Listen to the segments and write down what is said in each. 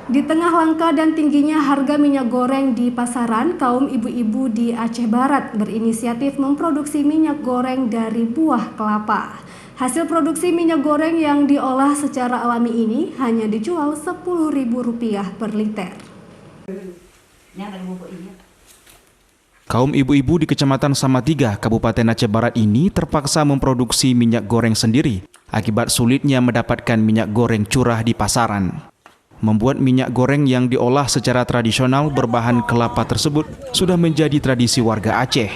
Di tengah langka dan tingginya harga minyak goreng di pasaran, kaum ibu-ibu di Aceh Barat berinisiatif memproduksi minyak goreng dari buah kelapa. Hasil produksi minyak goreng yang diolah secara alami ini hanya dijual Rp10.000 per liter. Kaum ibu-ibu di Kecamatan Samatiga, Kabupaten Aceh Barat ini terpaksa memproduksi minyak goreng sendiri akibat sulitnya mendapatkan minyak goreng curah di pasaran. Membuat minyak goreng yang diolah secara tradisional berbahan kelapa tersebut sudah menjadi tradisi warga Aceh.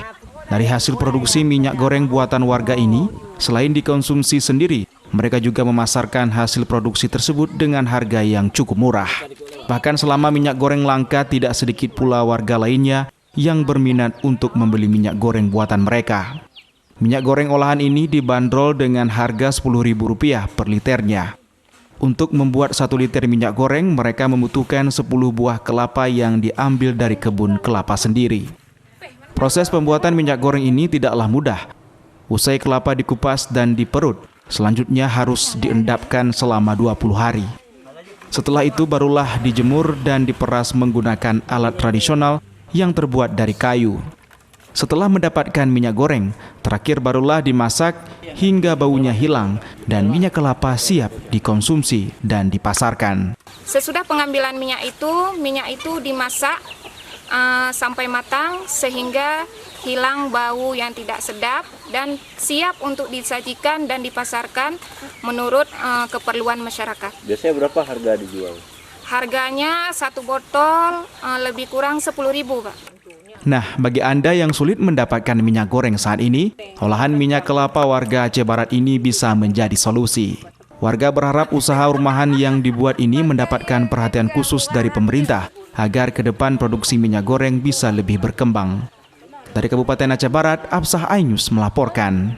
Dari hasil produksi minyak goreng buatan warga ini, selain dikonsumsi sendiri, mereka juga memasarkan hasil produksi tersebut dengan harga yang cukup murah. Bahkan selama minyak goreng langka, tidak sedikit pula warga lainnya yang berminat untuk membeli minyak goreng buatan mereka. Minyak goreng olahan ini dibanderol dengan harga Rp10.000 per liternya. Untuk membuat 1 liter minyak goreng, mereka membutuhkan 10 buah kelapa yang diambil dari kebun kelapa sendiri. Proses pembuatan minyak goreng ini tidaklah mudah. Usai kelapa dikupas dan diperut, selanjutnya harus diendapkan selama 20 hari. Setelah itu barulah dijemur dan diperas menggunakan alat tradisional yang terbuat dari kayu. Setelah mendapatkan minyak goreng, terakhir barulah dimasak hingga baunya hilang dan minyak kelapa siap dikonsumsi dan dipasarkan. Sesudah pengambilan minyak itu dimasak sampai matang sehingga hilang bau yang tidak sedap dan siap untuk disajikan dan dipasarkan menurut keperluan masyarakat. Biasanya berapa harga dijual? Harganya 1 botol lebih kurang Rp10.000, Pak. Nah, bagi Anda yang sulit mendapatkan minyak goreng saat ini, olahan minyak kelapa warga Aceh Barat ini bisa menjadi solusi. Warga berharap usaha rumahan yang dibuat ini mendapatkan perhatian khusus dari pemerintah agar ke depan produksi minyak goreng bisa lebih berkembang. Dari Kabupaten Aceh Barat, Absah Ainus melaporkan.